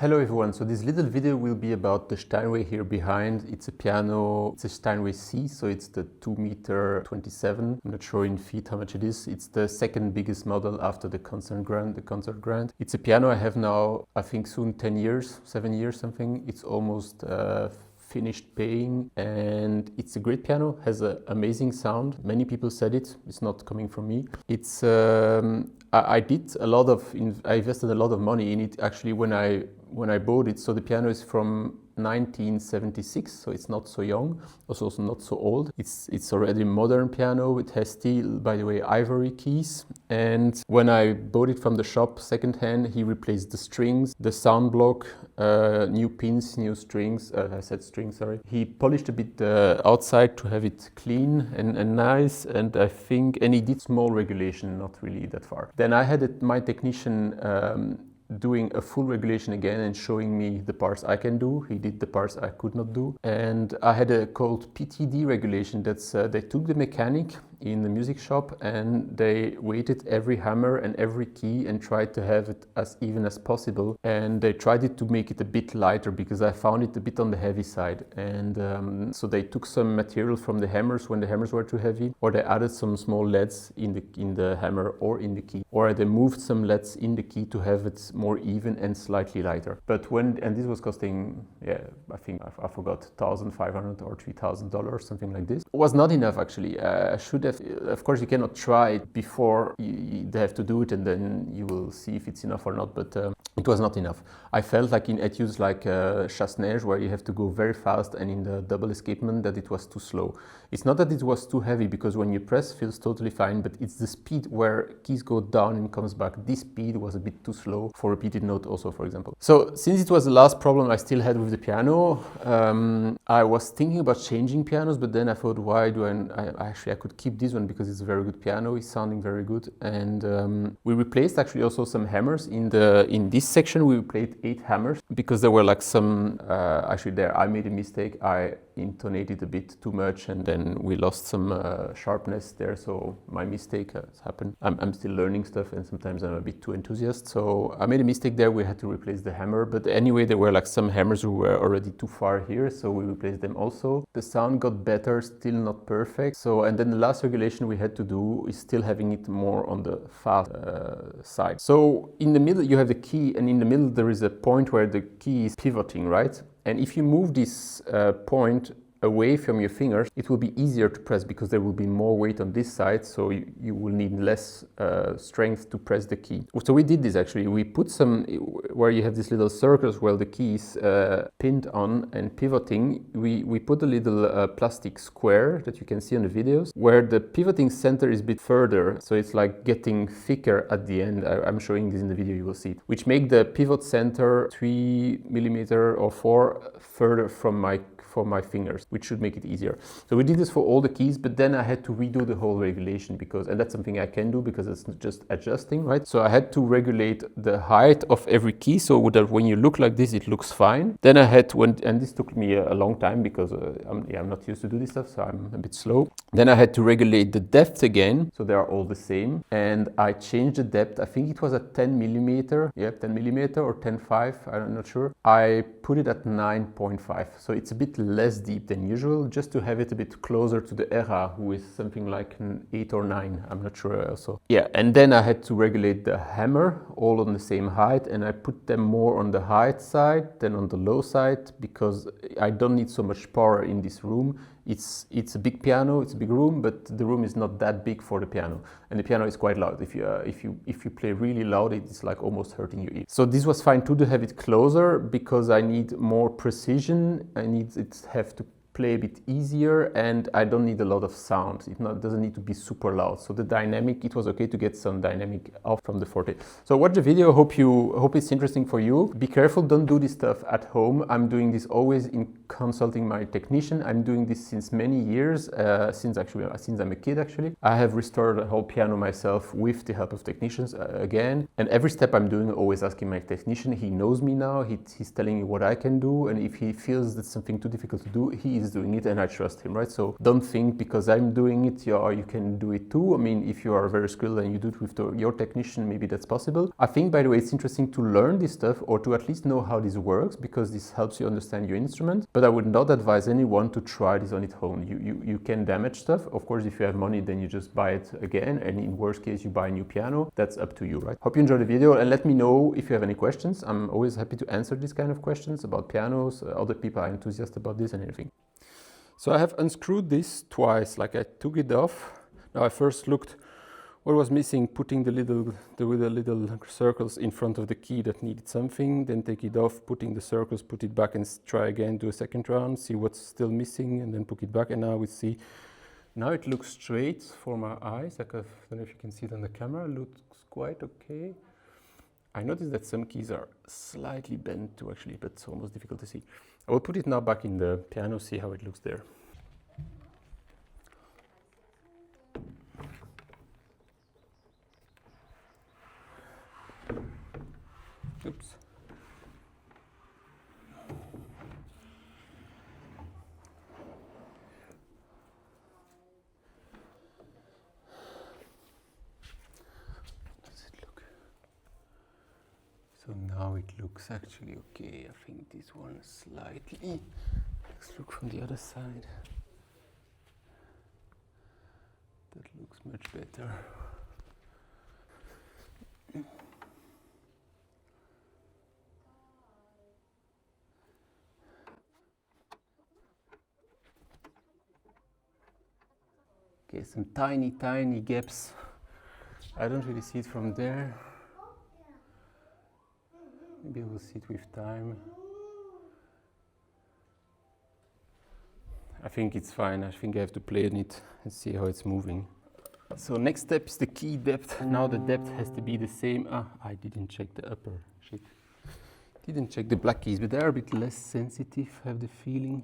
Hello everyone, so this little video will be about the Steinway here behind. It's a piano, it's a Steinway C, so it's the 2 meter 27. I'm not sure in feet how much it is. It's the second biggest model after the concert grand. It's a piano I have now, I think soon 10 years, 7 years something. It's almost finished paying, and it's a great piano, has an amazing sound. Many people said it's not coming from me. It's I invested a lot of money in it actually when I bought it. So the piano is from 1976, so it's not so young, also not so old. It's already a modern piano. It has still, by the way, ivory keys. And when I bought it from the shop secondhand, he replaced the strings, the sound block, new pins, new strings. I said strings, sorry. He polished a bit outside to have it clean and nice. And he did small regulation, not really that far. Then I had my technician doing a full regulation again and showing me the parts I can do. He did the parts I could not do. And I had a called PTD regulation. That's they took the mechanic in the music shop and they weighted every hammer and every key and tried to have it as even as possible. And they tried it to make it a bit lighter because I found it a bit on the heavy side. And so they took some material from the hammers when the hammers were too heavy, or they added some small LEDs in the hammer or in the key, or they moved some LEDs in the key to have it more even and slightly lighter. But and this was costing, I think I forgot, $1,500 or $3,000, something like this. It was not enough actually. I should have. Of course, you cannot try it before they have to do it, and then you will see if it's enough or not. But it was not enough. I felt like in etudes like chasse-neige, where you have to go very fast, and in the double escapement that it was too slow. It's not that it was too heavy, because when you press, it feels totally fine. But it's the speed where keys go down and comes back. This speed was a bit too slow for repeated note also, for example. So since it was the last problem I still had with the piano, I was thinking about changing pianos, but then I thought, why do I could keep this one because it's a very good piano, it's sounding very good. And we replaced actually also some hammers in this section. We replaced 8 hammers because there were like some I made a mistake. I intonated a bit too much and then we lost some sharpness there, so my mistake has happened. I'm still learning stuff and sometimes I'm a bit too enthusiastic, so I made a mistake there. We had to replace the hammer, but anyway there were like some hammers who were already too far here, so we replaced them also. The sound got better, still not perfect. So, and then the last regulation we had to do is still having it more on the fast side. So in the middle you have the key, and in the middle there is a point where the key is pivoting, right? And if you move this point away from your fingers, it will be easier to press because there will be more weight on this side, so you will need less strength to press the key. So we did this actually. We put some, where you have these little circles where the key is pinned on and pivoting, we put a little plastic square that you can see on the videos, where the pivoting center is a bit further, so it's like getting thicker at the end. I'm showing this in the video, you will see it, which make the pivot center 3 millimeter or 4 further from my fingers, which should make it easier. So we did this for all the keys, but then I had to redo the whole regulation and that's something I can do because it's just adjusting, right? So I had to regulate the height of every key so that when you look like this, it looks fine. Then I had to, and this took me a long time because I'm not used to do this stuff, so I'm a bit slow. Then I had to regulate the depth again, so they are all the same. And I changed the depth, I think it was at 10 millimeter, 10 millimeter or 10.5, I'm not sure. I put it at 9.5, so it's a bit less deep than usual, just to have it a bit closer to the Era, who is something like an 8 or 9, I'm not sure also. And then I had to regulate the hammer all on the same height, and I put them more on the high side than on the low side because I don't need so much power in this room. It's a big piano, it's a big room, but the room is not that big for the piano, and the piano is quite loud. If you play really loud, it's like almost hurting your ears. So this was fine too, to have it closer because I need more precision. I need it have to play a bit easier, and I don't need a lot of sound. It doesn't need to be super loud. So the dynamic, it was okay to get some dynamic off from the forte. So watch the video. Hope it's interesting for you. Be careful, don't do this stuff at home. I'm doing this always in consulting my technician. I'm doing this since many years, since I'm a kid actually. I have restored a whole piano myself with the help of technicians again. And every step I'm doing, always asking my technician. He knows me now. He's telling me what I can do, and if he feels that's something too difficult to do, he he's doing it and I trust him, right? So don't think because I'm doing it, you can do it too. I mean, if you are very skilled and you do it with your technician, maybe that's possible. I think, by the way, it's interesting to learn this stuff or to at least know how this works, because this helps you understand your instrument. But I would not advise anyone to try this on its own. You can damage stuff. Of course, if you have money, then you just buy it again, and in worst case, you buy a new piano. That's up to you, right? Hope you enjoyed the video, and let me know if you have any questions. I'm always happy to answer these kind of questions about pianos. Other people are enthusiastic about this and everything. So I have unscrewed this twice, like I took it off. Now I first looked what was missing, putting the little circles in front of the key that needed something, then take it off, putting the circles, put it back and try again, do a second round, see what's still missing, and then put it back. And now we see, now it looks straight for my eyes. Like I don't know if you can see it on the camera, it looks quite okay. I noticed that some keys are slightly bent too actually, but it's almost difficult to see. I will put it now back in the piano, see how it looks there. Oops. Does it look? So now it looks actually okay. I think this one slightly. Let's look from the other side. That looks much better. Okay, some tiny gaps. I don't really see it from there. Maybe I will see it with time. I think it's fine. I think I have to play on it and see how it's moving. So next step is the key depth. Now the depth has to be the same. I didn't check the upper. Shit. Didn't check the black keys, but they are a bit less sensitive, I have the feeling.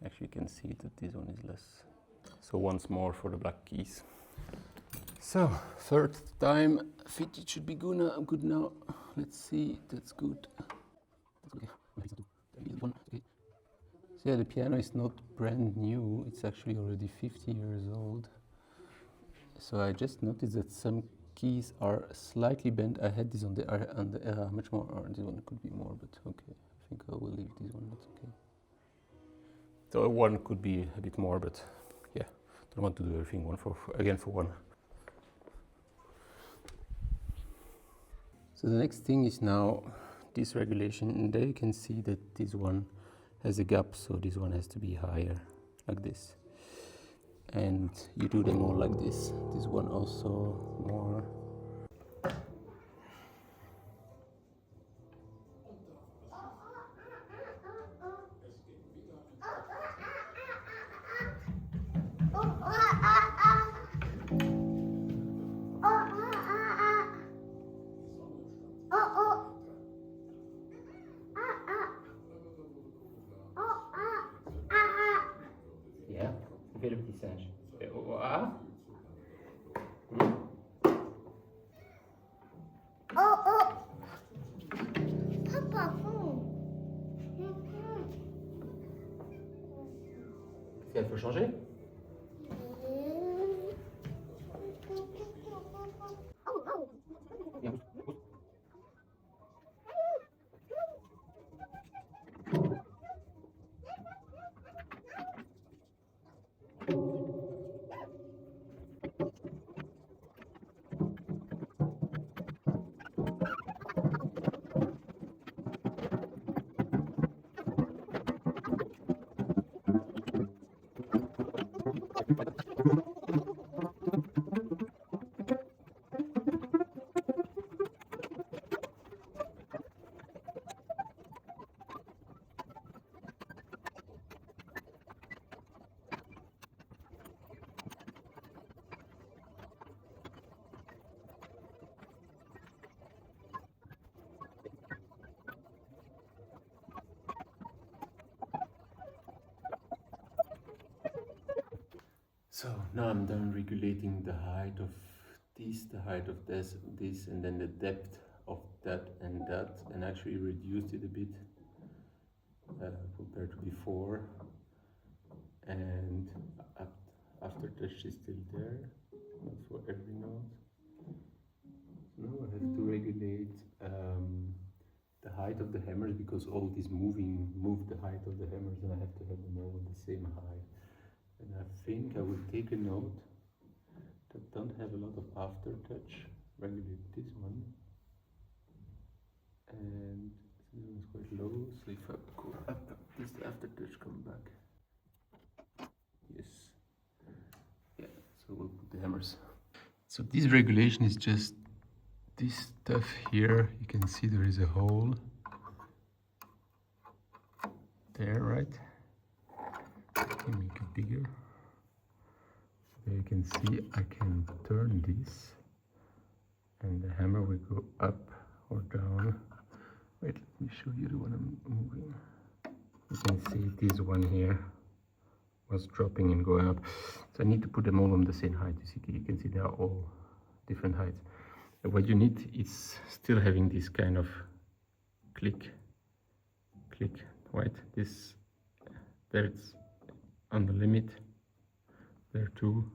Actually, you can see that this one is less. So once more for the black keys. So third time, fit it should be good now. Good now. Let's see. That's good. So yeah, the piano is not brand new. It's actually already 50 years old. So I just noticed that some keys are slightly bent. I had this on the much more. Or this one could be more, but okay. I think I will leave this one. That's okay. The one could be a bit more, but yeah, don't want to do everything one for one. So the next thing is now this regulation, and there you can see that this one has a gap, so this one has to be higher, like this. And you do them all like this. This one also more. Ver petit singe. Papa, Il faut changer? So now I'm done regulating the height of this, the height of this, and then the depth of that, and actually reduced it a bit compared to before. And aftertouch is still there, not for every note. So now I have to regulate the height of the hammers, because all this move the height of the hammers, and I have to have them all on the same height. And I think I will take a note that don't have a lot of aftertouch, regulate this one, and this one is quite low, so if I go up, this aftertouch come back. Yes. Yeah, so we'll put the hammers. So this regulation is just this stuff here. You can see there is a hole there, right? Let me make it bigger. There you can see I can turn this and the hammer will go up or down. Wait, let me show you the one I'm moving. You can see this one here was dropping and going up. So I need to put them all on the same height. You can see they are all different heights. And what you need is still having this kind of click, right? This, there it's on the limit, there too.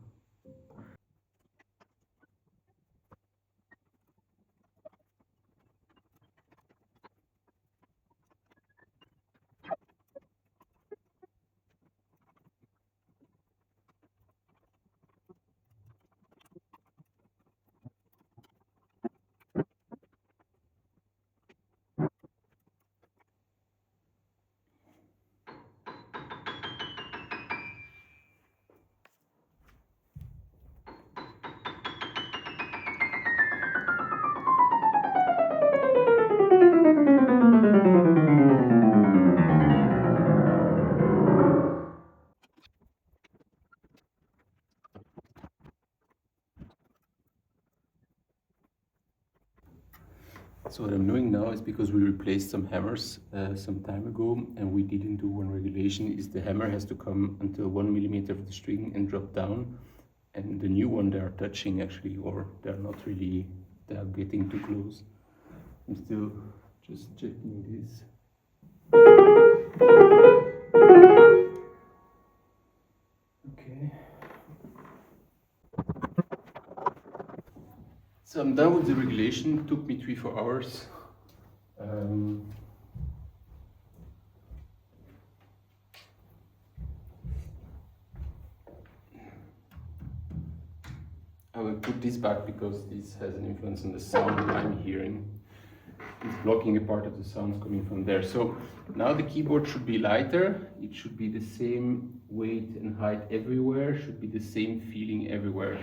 So what I'm doing now is, because we replaced some hammers some time ago and we didn't do one regulation, is the hammer has to come until 1 millimeter of the string and drop down, and the new one they are touching actually, or they're not really, they are getting too close. I'm still just checking this. Okay. So I'm done with the regulation. It took me 3-4 hours. I will put this back because this has an influence on the sound that I'm hearing. It's blocking a part of the sounds coming from there. So now the keyboard should be lighter. It should be the same weight and height everywhere. Should be the same feeling everywhere.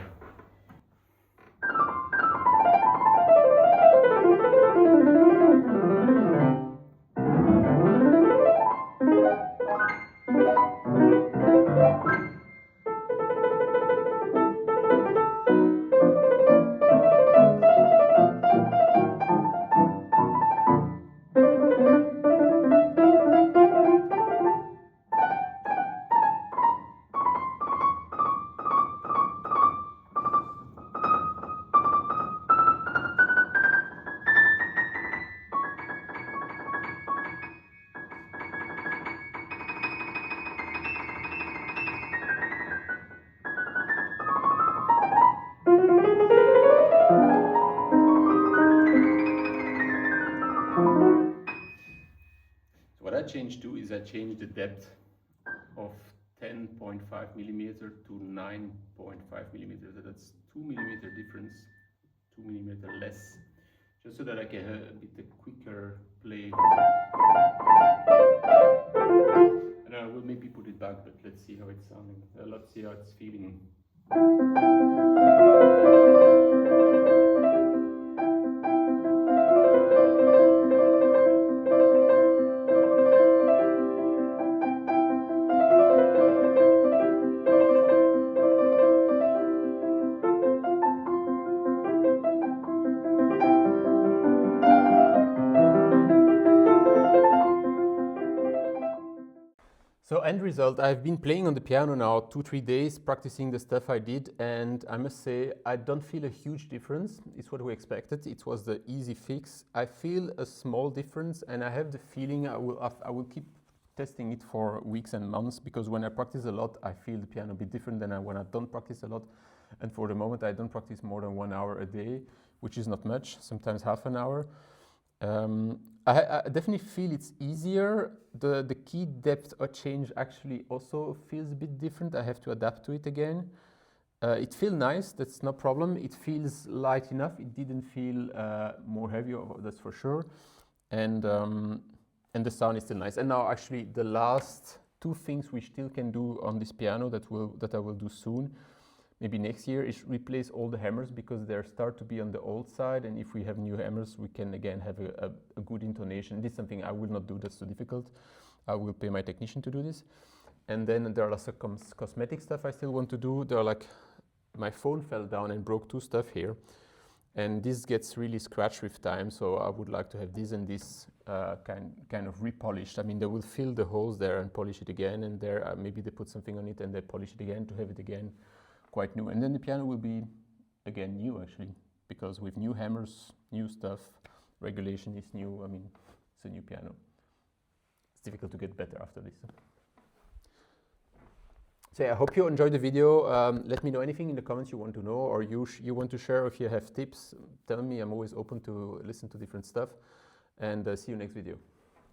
What I changed too is I changed the depth of 10.5 millimeter to 9.5 millimeter. So that's 2 millimeter difference, 2 millimeter less, just so that I can have a bit a quicker play. And I will maybe put it back, but let's see how it's sounding. Let's see how it's feeling. So end result, I've been playing on the piano now 2-3 days, practicing the stuff I did, and I must say I don't feel a huge difference. It's what we expected. It was the easy fix. I feel a small difference, and I have the feeling I will keep testing it for weeks and months, because when I practice a lot, I feel the piano a bit different than when I don't practice a lot. And for the moment, I don't practice more than 1 hour a day, which is not much, sometimes half an hour. I definitely feel it's easier. The key depth or change actually also feels a bit different. I have to adapt to it again. It feels nice, that's no problem. It feels light enough. It didn't feel more heavy, that's for sure. And the sound is still nice. And now actually the last two things we still can do on this piano that I will do soon, maybe next year, is replace all the hammers, because they start to be on the old side, and if we have new hammers, we can again have a good intonation. This is something I will not do, that's too difficult. I will pay my technician to do this. And then there are lots of cosmetic stuff I still want to do. There are like, my phone fell down and broke two stuff here, and this gets really scratched with time, so I would like to have this and this kind of repolished. I mean, they will fill the holes there and polish it again, and there maybe they put something on it and they polish it again to have it again quite new. And then the piano will be again new, actually, because with new hammers, new stuff, regulation is new. I mean, it's a new piano. It's difficult to get better after this. So yeah, I hope you enjoyed the video. Let me know anything in the comments you want to know, or you want to share. If you have tips, tell me. I'm always open to listen to different stuff. And see you next video.